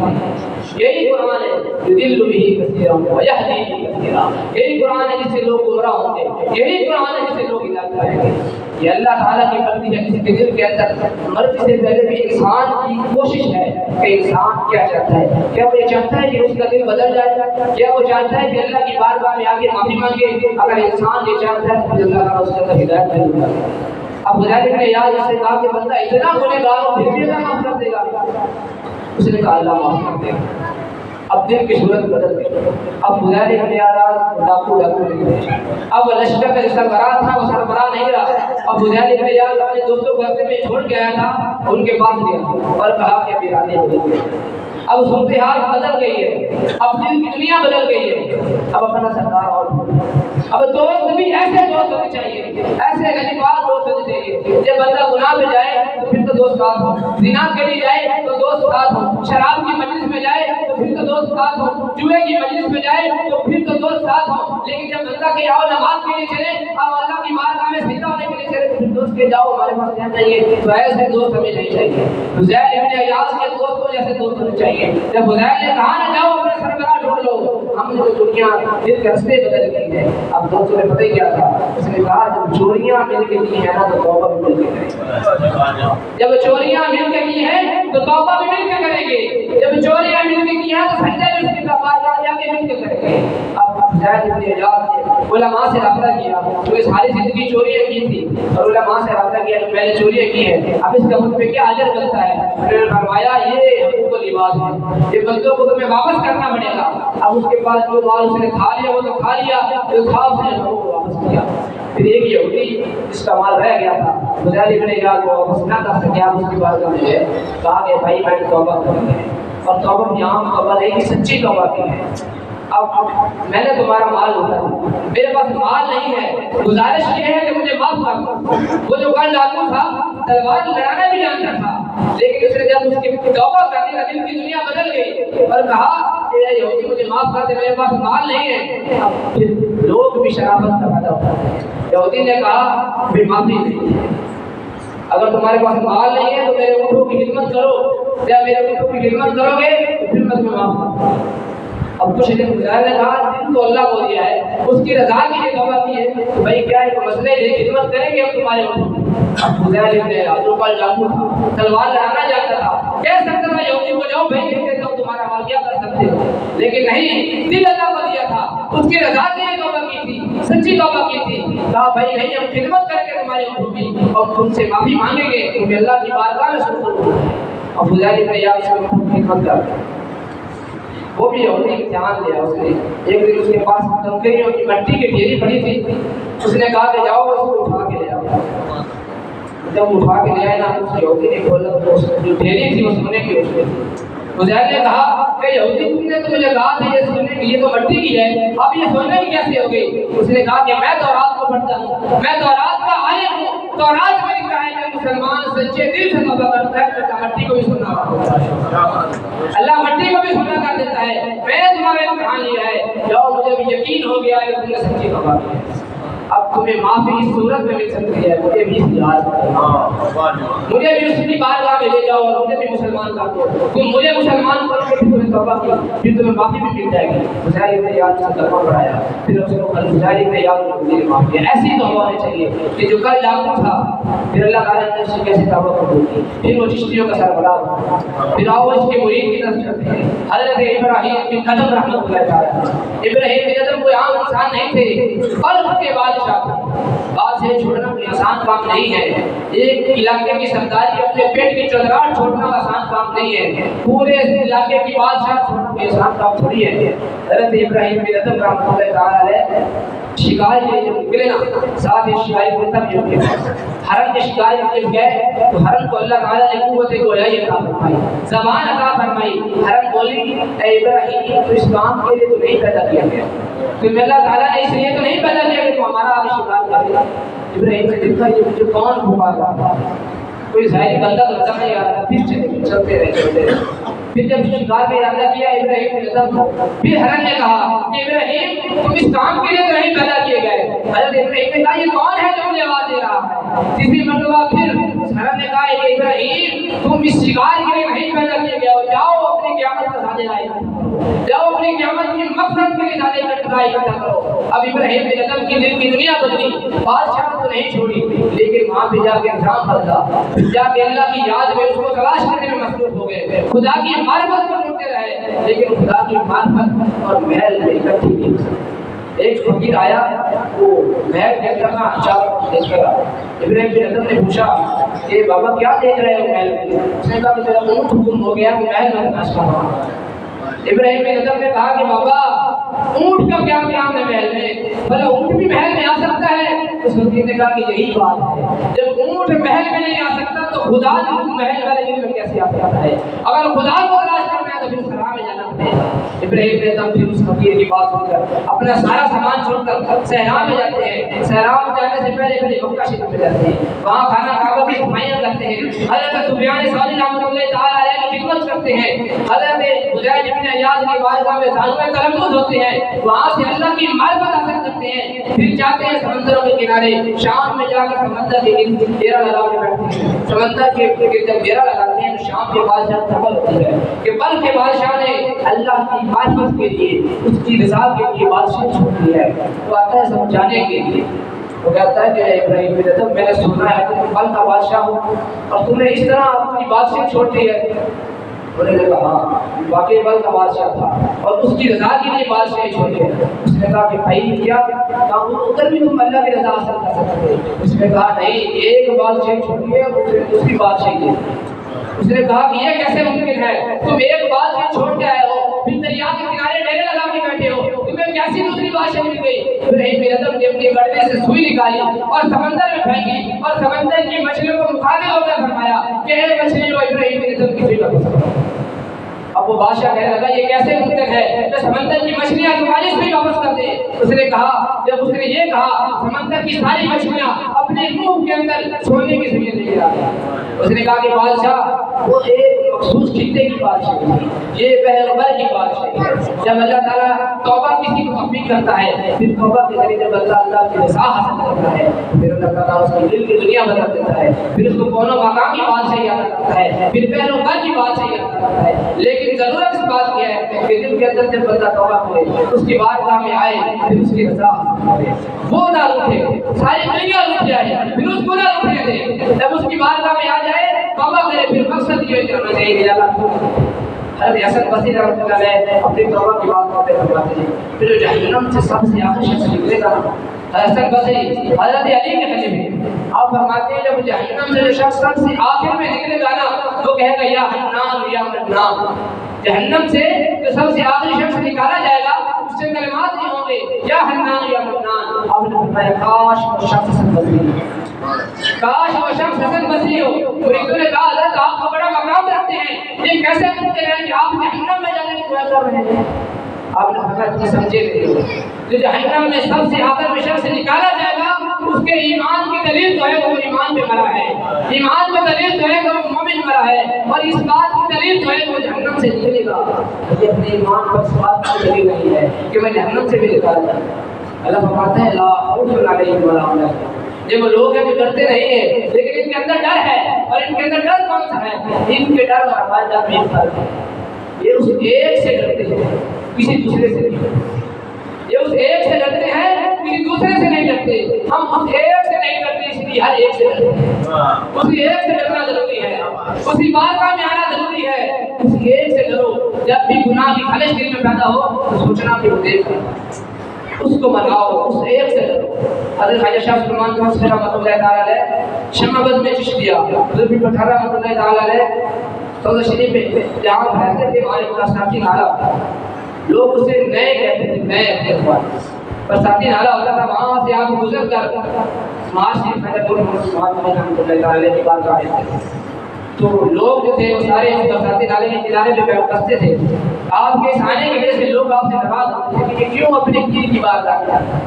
یہی قرآن ہے یضل به کثیرا ویہدی به کثیرا، یہی قرآن ہے جس سے لوگ گمراہ ہوں گے، یہی قرآن ہے جس سے لوگ ہدایت پائیں گے۔ یہ اللہ تعالیٰ کی مرضی ہے، کسی کے دل کے اندر مرضی سے پہلے بھی انسان کی کوشش ہے کہ انسان کیا چاہتا ہے، کیا وہ یہ چاہتا ہے کہ اس کا دل بدل جائے، کیا وہ چاہتا ہے کہ اللہ کی بارگاہ میں آگے معافی مانگے، اگر انسان یہ چاہتا ہے تو اللہ تعالیٰ اس کے اندر ہدایت نہیں ہوگا۔ اب فضیل ابن عیاض سے کہا کہ بندہ اتنا گنہگار ہو پھر بھی اللہ معاف کر دے گا، اس نے کہا اللہ معاف کر دے گا۔ اب دل کی صورت بدل گئی، اب فضیل ابن عیاض ڈاکو نہیں رہے، اب لشکر کا جو سربراہ تھا وہ سربراہ نہیں رہا، اب فضیل ابن عیاض اپنے دوستوں کو راستے میں چھوڑ کے آیا تھا، ان کے پاس گیا اور کہا کہ اب ارادے بدل گئے، اب صورتحال بدل گئی ہے، اب دل کی دنیا بدل گئی ہے، اب اپنا سردار اور اب دوست بھی ایسے دوست ہونے چاہیے، ایسے غریبار دوست ہونے چاہیے، جب بندہ گناہ پہ جائے تو پھر تو دوست ساتھ ہو، زنا کے لیے جائے تو دوست ساتھ ہو، شراب کی مجلس میں جائے تو پھر تو دوست ساتھ ہو، جوئے کی مجلس میں جائے تو پھر تو دوست ساتھ ہو، لیکن جب بندہ کہ آؤ نماز کے لیے چلے، اب اللہ کی بارگاہ میں سجدہ ہونے کے لیے چلے تو پھر دوست کے جاؤ ہمارے پاس رہنا چاہیے، تو ایسے دوست ہمیں نہیں چاہیے۔ فضیل ابن عیاض کے دوست کو جیسے دوست ہونے چاہیے، جب فضیل نے کہا نہ جاؤ اپنے سربراہ ڈھونڈ لو، ہم نے تو دنیا دل کے رستے بدل گئی ہے، اب دوستوں نے پتہ کیا تھا، اس نے کہا جب چوریاں مل کے کی ہیں نا تو توبہ بھی مل کے کریں گے، جب چوریاں مل کے کی ہیں تو توبہ بھی مل کے کریں گے، جب چوریاں مل کے کی ہیں تو سجدے میں اس کی بارگاہ جا کے مل کے کریں گے۔ اب فضیل ابن عیاض نے علماء سے رابطہ کیا، کیونکہ ساری زندگی چوریاں کی تھی، اور علماء سے رابطہ کیا کہ میں نے چوریاں کی ہیں، اب اس کا مجھ پہ کیا اجر بنتا ہے؟ انہوں نے فرمایا یہ حقوق العباد ہے، یہ بندوں کو تمہیں واپس کرنا پڑے گا۔ اب اس کے پاس جو مال اس نے کھا لیا وہ تو کھا لیا، جو تھا اس نے واپس کیا۔ پھر ایک یہودی جس کا مال رہ گیا تھا فضیل ابن عیاض کو واپس نہ کر سکیا، اس کی بارگاہ میں ہے کہا کہ بھائی میں نے توبہ کی ہے، اور توبہ بھی عام توبہ نہیں کہ سچی توبہ کی ہے، اب میں نے تمہارا مال لوٹا، میرے پاس مال نہیں ہے، گزارش یہ ہے کہ مجھے معاف کر دو۔ وہ جو کل ڈاکو تھا تلوار لڑانا بھی جانتا تھا، لیکن اس نے جب اس کی توبہ کر دی دل کی دنیا بدل گئی اور کہا کہ اے یہودی مجھے معاف کر دے، میرے پاس مال نہیں ہے، پھر لوگ بھی شرافت کا پیدا ہوتا ہے۔ یہودی نے کہا پھر معافی نہیں ہے، اگر تمہارے پاس مال نہیں ہے تو میرے اونٹوں کی خدمت کرو، جب میرے اونٹوں کی خدمت کرو گے تو پھر میں تمہیں معاف کروں گا۔ اب کچھ دن گزارنے نے کہا دن تو اللہ کو دیا ہے، اس کی رضا کے لیے توبہ کی ہے، تو بھائی کیا ہے مسئلہ ہے، خدمت کریں گے ہم تمہارے اونٹوں۔ اب فضیل ابن عیاض جو کل ڈاکو تھا، تلوار لڑانا جانتا تھا، کہہ سکتا تھا یہودی کو جاؤ بھائی دے دیتا ہوں تمہارا مال، کیا کر سکتے ہو، لیکن نہیں، دل اللہ کو دیا تھا، اس کی رضا کے لیے توبہ کی تھی، سچی توبہ کی تھی، کہا بھائی نہیں ہم خدمت کریں گے تمہارے اونٹوں کی اور تم سے معافی مانگیں گے کیونکہ اللہ کی بارگاہ میں سن اور فضیل ابن عیاض سے خدمت کرتا ہے. وہ بھی یہودی امتحان لیا اس نے. ایک دن اس کے پاس کنکریوں کی مٹی کی ڈھیری پڑی تھی. اس نے کہا کہ جاؤ اس کو اٹھا کے لے آؤ. جب اٹھا کے لے آئے نا اس یہودی نے کھولا تو جو ڈھیری تھی وہ سونے کی اس میں تھی. فضیل نے کہا کہ یہودی تم نے تو مجھے کہا تھا یہ سونے کی، یہ تو مٹی کی ہے، اب یہ سونے کی کیسے ہو گئی؟ اس نے کہا کہ میں تورات کو پڑھتا ہوں، میں تورات کا عالم ہوں. تورات میں لکھا ہے کہ مسلمان سچے دل سے توبہ کرتا ہے تو مٹی کو بھی سننا ہوتا ہے. اللہ مٹی کو بھی سننا کر دیتا ہے. میں تمہارے امتحان لیا ہے، جاؤ مجھے بھی یقین ہو گیا کہ تم نے سچی توبہ کی ہے. اب تمہیں معافی اس صورت میں مل سکتی ہے. مجھے بھی یاد مجھے بھی اس کی بارگاہ میں لے جاؤ اور مجھے بھی مسلمان کر دو. تم مجھے مسلمان کرو گے تمہیں توبہ کی، پھر تمہیں معافی بھی مل جائے گی. فضیل ابن عیاض سے کلمہ پڑھایا، پھر اس کو فضیل ابن عیاض نے مجھے معاف کیا. ایسی توبہ ہونی چاہیے کہ جو کل لاگو تھا پھر اللہ تعالیٰ نے اس سے کیسے توبہ قبول کی. پھر وہ چشتیوں کا سربراہ ہوا. پھر آؤ اس کے مرید کی طرف چلتے ہیں. حضرت ابراہیم بن ادم رحمۃ اللہ تعالیٰ. ابراہیم بن ادم کوئی عام انسان نہیں تھے، بلخ کے بادشاہ تھے. بادشاہ چھوڑنا کوئی آسان کام نہیں ہے. ایک علاقے کی سرداری اپنے پیٹ کی چودراہٹ چھوڑنا آسان کام نہیں ہے. پورے علاقے کی بادشاہ چھوڑنا کوئی آسان کام تھوڑی ہے. حضرت ابراہیم بن ادم رحمۃ اللہ تعالیٰ شکار کے جب نکلے نا ساتھ ہی شکاری کو تب جو کے حرم کے شکاری جب گئے تو حرم کو اللہ تعالیٰ نے قوت گویائی عطا فرمائی، زبان عطا فرمائی. حرم بولی اے ابراہیم تو اس کام کے لیے تو نہیں پیدا کیا گیا، تو اللہ تعالیٰ نے اس لیے تو نہیں پیدا کیا کہ تو ہمارا آج شکار کرے. ابراہیم نے دیکھا یہ مجھے کون پکار رہا تھا، کوئی ظاہری بندہ تو نظر نہیں آ رہا. پھر چلتے رہے. پھر جب شکار کا ارادہ کیا ابراہیم نے پھر حرم نے کہا کہ ابراہیم تم اس کام کے لیے تو نہیں پیدا کیے گئے. حضرت ابراہیم نے کہا یہ کون ہے جو مجھے آواز دے رہا ہے؟ تیسری مرتبہ پھر حرم نے کہا کہ ابراہیم تم اس شکار کے لیے نہیں پیدا کیے گئے ہو، جاؤ اپنی قیامت کا سادے لائے، جاؤ اپنی قیامت کی مقصد کے لیے سادے کا ٹرائی کرتا کرو. اب ابراہیم بن ادم کی دل کی دنیا بدلی، بادشاہ کو نہیں چھوڑی، لیکن وہاں پہ جا کے انجام بدلا. جا کے اللہ کی یاد میں اس کو تلاش کرنے میں مصروف ہو گئے. خدا کی معرفت کو ڈھونڈتے رہے، لیکن خدا کی معرفت اور محل میں اکٹھی نہیں ہو سکتی. ایک فقیر آیا، وہ محل کے اندر کا اچھا دیکھ کر ابراہیم بن ادم نے پوچھا کہ بابا کیا دیکھ رہے ہو محل میں؟ اس نے کہا کہ میرا اونٹ حکم ہو گیا کہ محل میں تلاش کر رہا ہوں. ابراہیم بن ادم نے کہا کہ بابا اونٹ کا کیا کام ہے محل میں؟ بھلا اونٹ بھی محل میں آ سکتا ہے؟ اس فقیر نے کہا کہ یہی بات ہے، جب اونٹ محل میں نہیں آ سکتا تو خدا جو محل والے دل میں کیسے آ سکتا ہے؟ اگر خدا کو تلاش کرنا ہے تو پھر صحرا میں جانا پڑے گا. ابراہیم بن ادم پھر اس فقیر کی بات سن کر اپنا سارا سامان چھوڑ کر صحرا میں جاتے ہیں. صحرا میں جانے سے پہلے مکہ شریف میں جاتے ہیں، وہاں خانہ کعبہ کی صفائیاں کرتے ہیں. حضرت سفیان ثوری رحمۃ اللہ تعالیٰ علیہ کی خدمت کرتے ہیں. حضرت فضیل ابن عیاض کی بارگاہ میں زانوے تلمذ ہوتے ہیں، وہاں سے اللہ کی معرفت حاصل کرتے ہیں. پھر جاتے ہیں سمندروں کے کنارے، شام میں جا کر سمندر کے گرد ڈیرا لگا کے بیٹھتے ہیں. سمندر کے گرد جب ڈیرا لگاتے ہیں تو شام کے بادشاہ خبر ہوتی ہے کہ بلخ کے بادشاہ نے اللہ کی معرفت کے لیے، اس کی رضا کے لیے بادشاہ چھوڑ دی ہے. تو آتا ہے سمجھانے کے لیے. وہ کہتا ہے کہ ابراہیم بن ادم میں نے سنا ہے کہ تم بلخ کا بادشاہ ہو اور تم نے اس طرح اپنی بادشاہ چھوڑ دی ہے. انہوں نے کہا ہاں واقعی بلخ کا بادشاہ تھا اور اس کی رضا کے لیے بادشاہ چھوڑی ہے. اس نے کہا کہ بھائی کیا کام ادھر بھی تم اللہ کی رضا حاصل کر سکتے. اس نے کہا نہیں، ایک بادشاہ چھوڑی ہے اور دوسری بادشاہ کی. اس نے کہا کہ یہ کیسے ممکن ہے؟ تم ایک بادشاہ چھوڑ کے آئے ہو، پھر دریا کے کنارے ڈیرے لگا کے بیٹھے ہو، تمہیں کیسی دوسری بادشاہ مل گئی؟ ابراہیم بن ادم نے اپنی گردے سے سوئی نکالی اور سمندر میں پھینکی اور سمندر کی مچھلیوں کو مخاطب ہو کر فرمایا کہ اے مچھلیوں ابراہیم بن ادم کی سوئی کا. اب وہ بادشاہ کہنے لگا یہ کیسے ممکن ہے کہ سمندر کی مچھلیاں تمہاری سوئی واپس کر دے؟ اس نے کہا، جب اس نے یہ کہا سمندر کی ساری مچھلیاں اپنے منہ کے اندر سونے کی سوئی لے آ گئی. اس نے کہا کہ بادشاہ وہ ایک مخصوص خطے کی بادشاہی ہے، یہ بحر کی بادشاہی ہے. جب اللہ تعالیٰ توبہ کسی کو توفیق کرتا ہے، پھر توبہ کے ذریعے جب اللہ کی رضا حاصل کرتا ہے، پھر اللہ تعالیٰ اس کی دل کی دنیا بدل دیتا ہے. پھر اس کو کونوں مقام کی بادشاہی عطا کرتا ہے، پھر بحر کی بادشاہی عطا کرتا ہے. لیکن ضرورت اس بات کی ہے کہ دل کے اندر جب بندہ توبہ کرے، اس کی بارگاہ میں آئے، پھر اس کی رضا حاصل کرے. وہ نہ روٹے، ساری دنیا روٹ جائے، پھر اس کو نہ روٹنے دے. جب اس کی بارگاہ میں آ جائے توبہ کرے، پھر مقصد یہ کرنا چاہیے کہ اللہ حضرت حسن بصری رحمۃ اللہ علیہ اپنی توبہ کی بات کرتے فرماتے ہیں کہ جو جہنم سے سب سے آخر شخص نکلے گا حسن بصری حضرت علی کے خلیفے، آپ فرماتے ہیں جب جہنم سے جو شخص سب سے آخر میں نکلے گا نا وہ کہے گا یا حنان یا منان، جہنم سے جو سب سے آخری شخص نکالا جائے گا اس سے کلمات نہیں ہوں گے یا حنان یا منان۔ آپ نے فرمایا کاش وہ شخص حسن بصری ہو، کاش وہ شخص حسن بصری ہو۔ مریدوں نے کہا حضرت آپ کو بڑا مقام رکھتے ہیں، یہ کیسے کرتے ہیں کہ آپ جہنم میں جانے کی دعا کر رہے ہیں؟ آپ نے فرمایا تم سمجھے نہیں، جو جہنم میں سب سے آخر میں شخص نکالا جائے گا اس کے ایمان کی دلیل تو ہے وہ ایمان پہ مرا ہے، ایمان پہ دلیل تو ہے کہ وہ مومن مرا ہے، اور اس بات کی دلیل تو ہے کہ وہ جہنم سے نکلے گا۔ یہ اپنے ایمان پر اس بات کی دلیل نہیں ہے کہ میں جہنم سے بھی نکالا جاؤں۔ اللہ فرماتا ہے لا خوف علیہم ولا هم يحزنون، یہ وہ لوگ ہیں جو ڈرتے نہیں ہیں لیکن ان کے اندر ڈر ہے، اور ان کے اندر ڈر کون سا ہے؟ ان کے ڈر اور ہمارے ڈر میں فرق ہے۔ یہ اس ایک سے ڈرتے ہیں کسی دوسرے سے نہیں، یہ اس ایک سے ڈرتے ہیں کسی دوسرے سے نہیں ڈرتے۔ ہم اس ایک سے نہیں ڈرتے اس لیے ہر ایک سے ڈرتے ہیں، اسی ایک سے ڈرنا ضروری ہے، اسی بارگاہ میں آنا ضروری ہے، اسی ایک سے ڈرو۔ جب بھی گناہ کی خلش دل میں پیدا ہو تو سوچنا کہ وہ دیکھ اس کو مناؤ، اس ایک سے ڈرو۔ حضرت خواجہ شاہ سلمان خان رحمۃ اللہ تعالی علیہ شمع میں چشتیہ، حضرت پٹھان رحمۃ اللہ تعالی علیہ سودا شریف میں جہاں رہتے تھے وہاں ساتھی نالا، لوگ اسے نئے کہتے تھے، نئے اعتبار پر ساتھی نالا ہوتا تھا، وہاں سے آپ گزر کر معاشی میں پورے رحمۃ اللہ تعالی علیہ کی بات آئے تھے تو لوگ جو تھے وہ سارے برساتی نالے کے کنارے پہ بستے تھے۔ آپ کے اس آنے کی وجہ سے لوگ آپ سے ناراض ہوتے تھے کہ کیوں اپنے پیر کی بارگاہ میں جاتا ہے،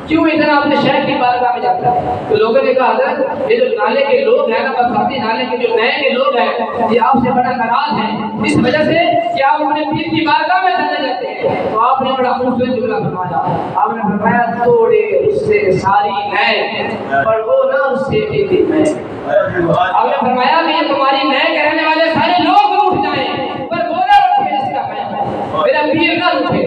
کیوں اتنا اپنے شہر کی بارگاہ میں جاتا ہے؟ تو لوگوں نے کہا حضرت یہ جو نالے کے لوگ ہیں نا، برساتی نالے کے جو نئے کے لوگ ہیں یہ آپ سے بڑا ناراض ہیں اس وجہ سے کہ آپ اپنے پیر کی بارگاہ میں جانے جاتے ہیں۔ تو آپ نے بڑا خوبصورت جملہ فرمایا، آپ نے فرمایا توڑے اس سے ساری نئے پر وہ نہ اس سے بھی میں۔ آپ نے فرمایا کہ یہ تمہاری نئے کہنے والے سارے لوگ روٹ جائیں پر وہ نہ روٹے جس کا میں، میرا پیر نہ روٹے،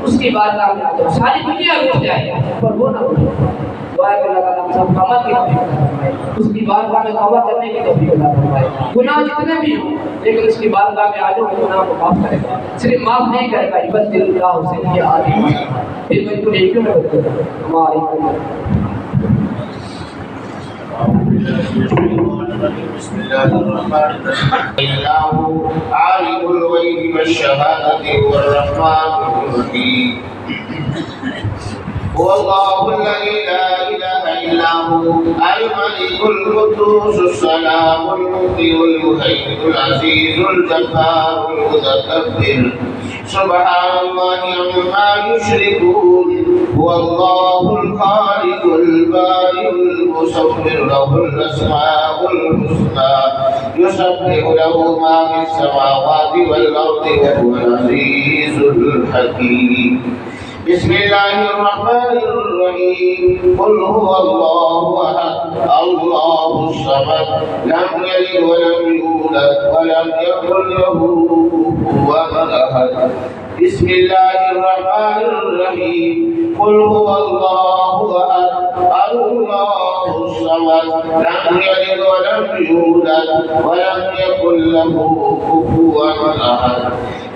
اس کی بارگاہ میں آ جاؤ، ساری دنیا روٹ جائے پر وہ نہ روٹے۔ دعا کہ اللہ تعالیٰ ہم سب کو عمل کی توفیق عطا فرمائے، اس کی بارگاہ میں توبہ کرنے کی توفیق عطا فرمائے۔ گناہ جتنے بھی ہوں لیکن اس کی بارگاہ میں آ جاؤ کہ گناہ کو معاف کرے گا، صرف معاف نہیں کرے گا، یبدل اللہ سیئاتہم حسنات، پھر میں تمہیں کیوں نہ بدلے گا ہماری۔ بسم الله الرحمن الرحيم الله عالم الغيب والشهادة هو الرحمن الرحيم هو الله الذي لا إله إلا هو الملك القدوس السلام المؤمن المهيمن العزيز الجبار المتكبر سبحان الله عما يشركون هو الله الخالق البارئ المصور له الأسماء الحسنى يسبح له ما في السماوات والأرض وهو العزيز الحكيم بسم الله الرحمن الرحيم قل هو الله أحد الله الصمد لم يلد ولم يولد ولم يكن له كفوا أحد بسم الله الرحمن الرحيم قل هو الله أحد الله الصمد لم يلد ولم يولد ولم يكن له كفوا أحد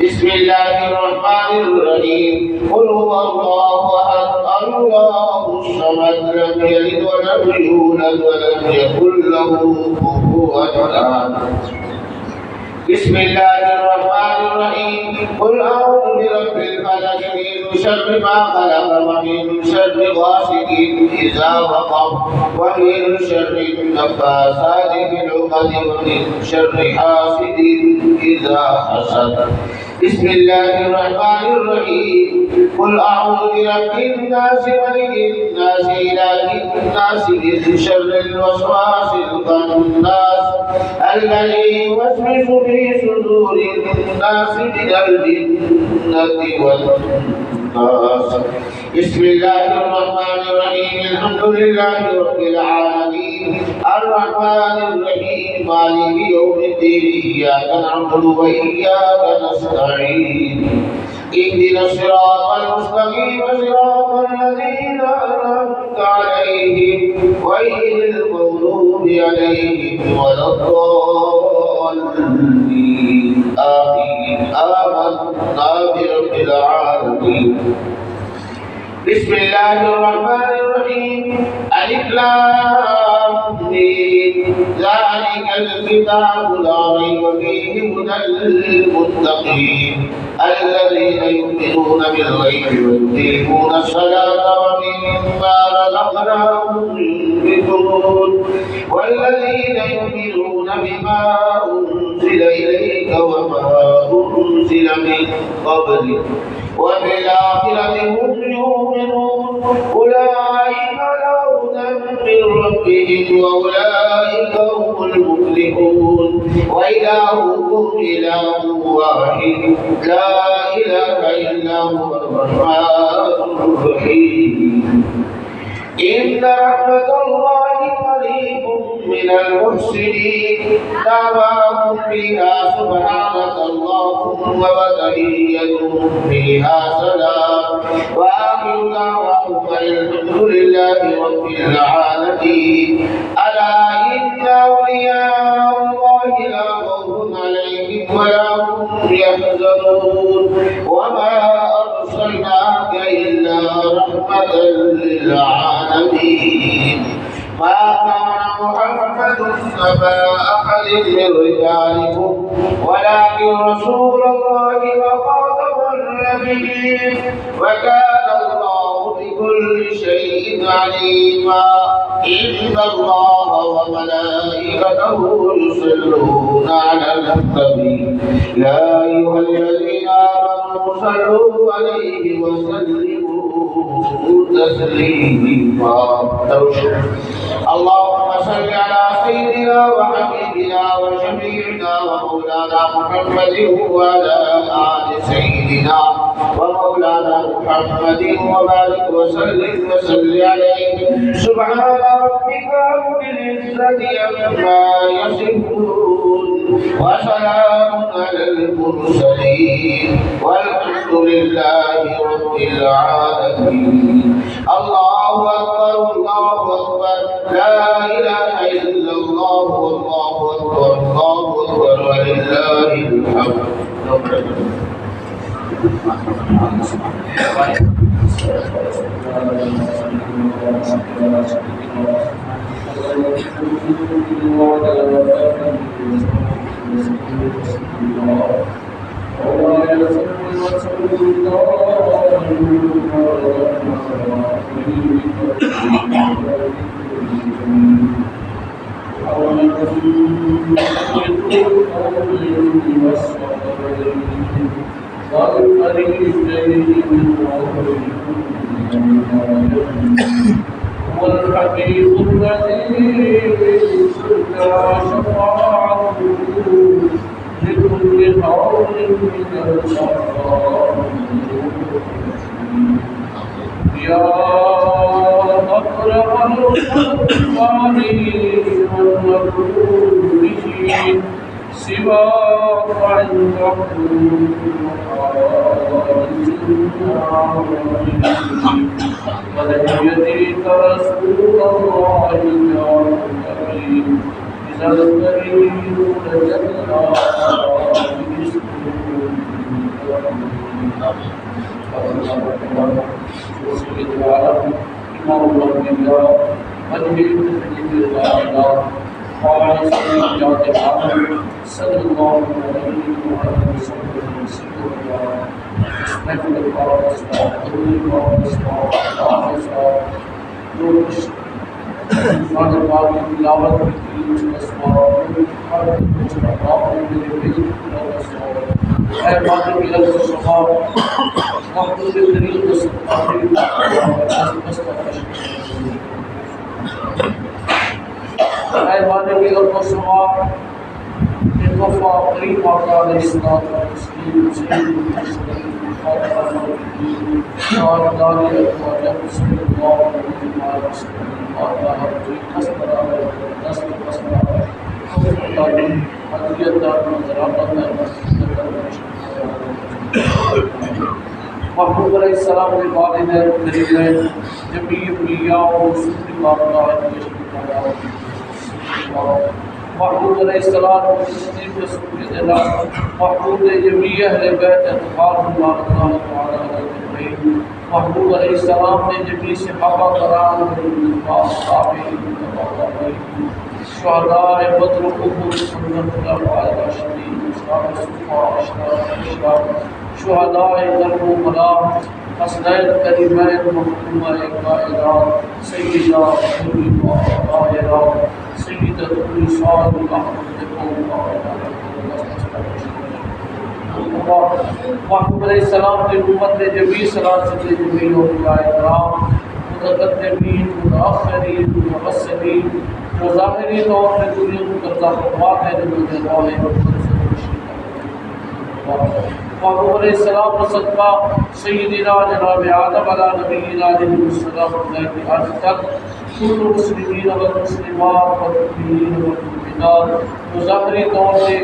بسم الله الرحمن الرحيم قل هو الله أحد الله الصمد لم يلد ولم يولد ولم يكن له كفوا أحد بسم الله الرحمن الرحيم قل أعوذ برب الفلق من شر ما خلق ومن شر غاسق إذا وقب ومن شر النفاثات في العقد ومن شر حاسد إذا حسد بسم الله الرحمن الرحيم قل أعوذ برب الناس ملك الناس إله الناس من شر الوسواس الخناس الذي يوسوس في صدور الناس من الجنة والناس بسم الله الرحمن الرحيم الحمد لله رب العالمين الرحمن الرحيم مالك يوم الدين إياك نعبد وإياك نستعين اهدنا الصراط المستقيم صراط الذين أنعمت عليهم غير المغضوب عليهم ولا الضالين آمين آمنا برب العالمين بسم الله الرحمن الرحيم الرحيم ألف لام ميم ذلك الكتاب لا ريب فيه هدى للمتقين الذين يؤمنون بالغيب ويقيمون الصلاة ومما رزقناهم ينفقون والذين يؤمنون بما أنزل إليك وما أنزل من قبلك وبالآخرة هم يؤمنون أولئك على هدى من ربهم وأولئك هم المفلحون وإلهكم إله واحد لا إله إلا هو الرحمن الرحيم إن رحمة الله قريب من المحسنين دعواهم فيها سبحانك اللهم وتحيتهم فيها سلام وآخر دعواهم الحمد لله رب العالمين ألا إن أولياء الله لا خوف عليهم ولا هم يحزنون وما أرسلناك إلا رحمة للعالمين ما كان محمد أبا أحد من رجالكم ولكن رسول الله وخاتم النبيين وكان الله بكل شيء عليما إن الله وملائكته يصلون على النبي يا أيها الذين آمنوا صلوا عليه وسلموا تسليما اللهم صل على سيدنا وحبيبنا وشفيعنا ومولانا محمد وعلى آل سيدنا ومولانا محمد وبارك وسلم عليه سبحان ربك رب العزة عما يصفون وسلام على المرسلين والحمد لله رب العالمين الله أكبر الله أكبر لا إله إلا الله والله أكبر الله أكبر ولله الحمد والحبيب الذي سرنا شفاعته لكل قول من الأخبار يا أقرب الأخبار والمكروه به سواك عنده ولم يأتيك رسول الله يا كريم إذا الكريم تجلى صلى الله عليه محمود علیہ السلام کے والدین قریبین جمعی اولیاء و رسول اللہ محمود علیہ السلام و تصدیق رسول اللہ محمود جمعی اہل بیت اتفاق اللہ تعالی علیہ محبوب علیہ السلام نے جبھی صحابہ کرام شہداء بدر احد سنت اللہ شہداء کربلا حسنین کریمین محکومہ کائنات سیدہ طاہرہ سیدۃ النساء محبوب علیہ السلام کی امت نے جبھی صلاۃ سے جبھی اولیاء کرام متقدمین متاخرین متوسطین جو ظاہری طور پہ دنیا کو قبضہ فرماتے ہیں محبوب علیہ السلام کا صدقہ سیدنا جناب آدم علیہ نبینا علیہ السلام نے آج تک کل مسلمین والمسلمات والمؤمنین والمؤمنات جو ظاہری طور سے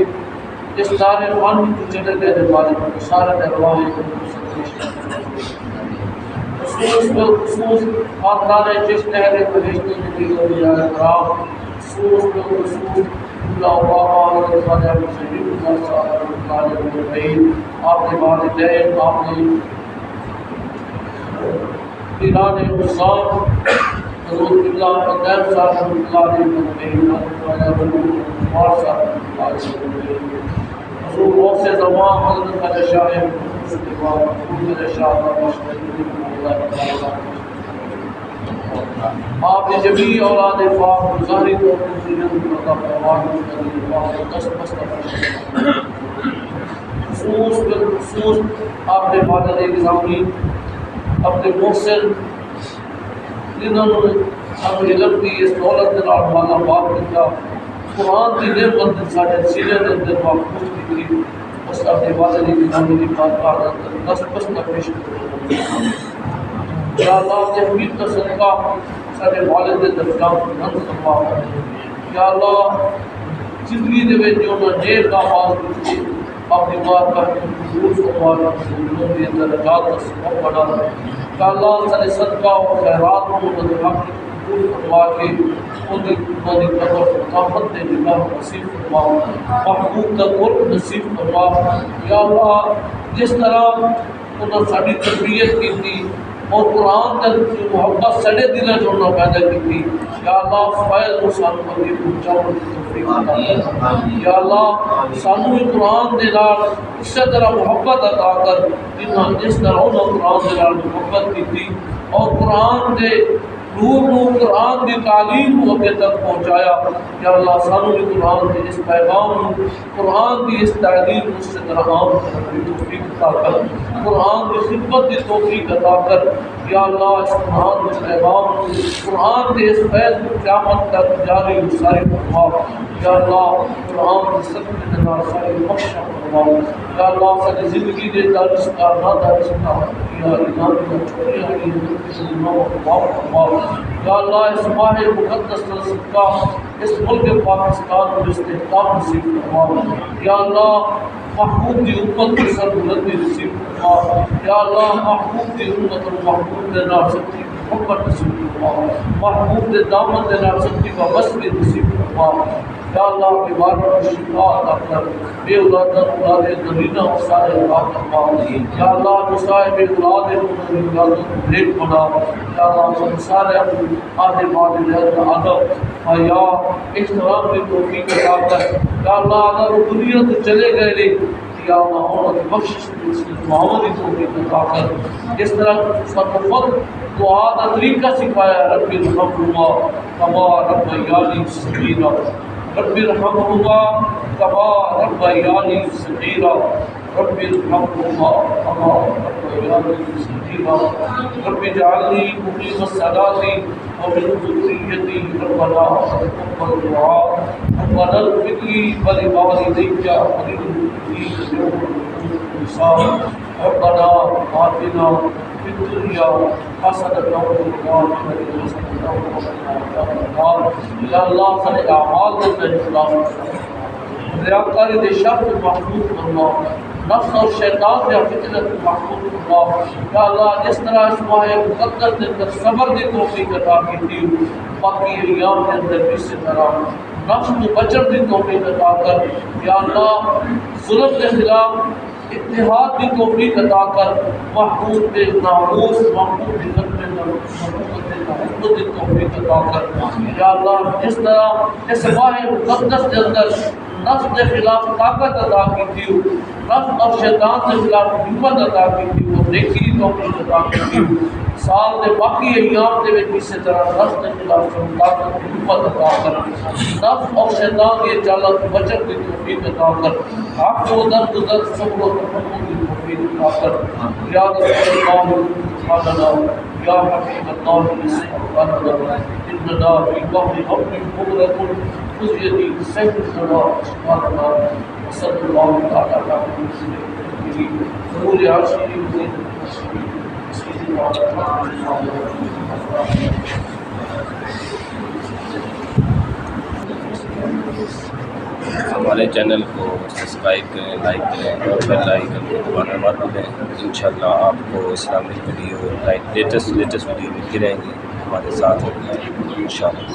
اس سارے فن کو چلے گئے والے سارے درواہیں خصوص خاندان جس نہر بہشت نبی اولیاء کرام خصوص اللہ بابا خواجہ سید اللہ صاحب اللہ آپ کے والدین آپ نے پیران حسام حضور اللہ قدر صاحب اللہ علیہ خواجہ عمر صاحب اللہ حضور غوث زمان حضرت خواجہ شاہ آپ نے جبھی اولاد پاک ظاہری طور پر زینت خصوص آپ نے والد نظامی اپنے محسن جنہوں نے ہم علم کی اس دولت کے نال مالا مال کیا قرآن کی نعمت سارے سینے کے اندر محفوظ کی تھی اس اپنے والد نظامی کی بات کا دس پیش یا اللہ کے حمید کا صدقہ سارے والد درجات بلند فرما یا اللہ زندگی دے وچ جو نیک آواز کی اپنی بات کا حضور فرما کے درجات کا سبب بنا یا اللہ سارے صدقہ اور خیرات کو حق قبول فرما کے ان کی قدر طاقت دے اللہ نصیب فرما محبوب کا قرب نصیب فرما یا اللہ جس طرح انہوں نے ساری تربیت کی تھی اور قرآن کا محبت سڑے دل جوڑنا پیدا کی یا اللہ فیض و سانو بندی پہنچاؤ یا اللہ سانو قرآن دے نال اسی طرح محبت عطا کر جس طرح انہوں قرآن دے نال محبت کی تھی اور قرآن دے نور قرآن کی تعلیم کو اگے تک پہنچایا یا اللہ سانو بھی قرآن کے اس پیغام قرآن کی اس تعلیم اس سے طرح عام کرنے کی توفیق عطا کر قرآن کی خدمت کی توفیق عطا کر یا اللہ اس قرآن کے پیغام قرآن کے اس فیض کو قیامت تک جاری و ساری فرما یا اللہ قرآن کی صدقے کے نال ساری بخشش فرما یا اللہ ساری زندگی دے دارس کا نہ دارس کا یا ایمان کی چھوٹیاں کی فرما یا اللہ اس ماہ مقدس کا صدقہ اس ملک پاکستان کو استحکام نصیب فرما یا اللہ محبوب کی امت کی سر بلندی نصیب فرما یا اللہ محبوب کی امت اور محبوب کے نام سچی محبت نصیب فرما محبوب کے دامن کے نام سچی وابستگی نصیب فرما یا اللہ بیماروں کو شفا عطا کر بے اولاد اولاد نرینہ و سارے اولاد فرما یا اللہ مصائب اولاد اولاد نیک بنا یا اللہ سب سارے آدھے والدین کا ادب حیا احترام کی توفیق عطا کر یا اللہ اگر وہ دنیا سے چلے گئے لے یا اللہ ان کی بخشش محمد کی توفیق عطا کر اس طرح سب فضل دعا کا طریقہ سکھایا رب ارحمہما کما ربیانی صغیرا رب ارحمہما کما ربیانی صغیرا رب ارحمہما کما ربیانی صغیرا رب اجعلنی مقیم الصلاۃ ومن ذریتی ربنا تقبل دعاء ربنا اغفر لي ولوالدي وللمؤمنين يوم الحساب ربنا آتنا في الدنيا حسنة وفي الآخرة حسنة وقنا عذاب النار یا اللہ سارے اعمال کے اخلاص ریاکاری دے شر کو محفوظ فرما نفس اور شیطان دے فتنہ کو محفوظ فرما یا اللہ جس طرح اس ماہ مقدس کے اندر صبر کی توفیق عطا کی تھی باقی ایام کے اندر بھی اسی طرح نفس کو بچن کی توفیق عطا کر یا اللہ ظلم کے خلاف اتحاد کی توفیق عطا کر، محبوب پہ ناموس، محبوب کی خدمت میں محبت کی توفیق عطا کر۔ یا اللہ جس طرح اس ماہ مقدس کے اندر نفس کے خلاف طاقت عطا کی تھی، نفس اور شیطان کے خلاف ہمت عطا کی تھی، وہ نیکی کی توفیق عطا کی تھی، سال کے باقی ایام کے بھی اسی طرح نفس کے خلاف طاقت کی ہمت عطا کر، نفس اور شیطان کے چالت بچت کی توفیق عطا کر، آپ کو در گزر صبر و تحمل کی توفیق عطا کر۔ یا رسول اللہ سبحان یا حبیب اللہ سبحان اننا فی بحر امر مغرق خذ یدی سیف الصلاة سبحان وصلی اللہ تعالی علیہ ضرور عرشی ہمارے چینل کو سبسکرائب کریں، لائک کریں اور بیل آئیکن کو دبانا مت بھولیں۔ انشاءاللہ آپ کو اسلامک ویڈیو لیٹسٹ ویڈیو ملتی رہیں گی، ہمارے ساتھ ہوگی انشاءاللہ۔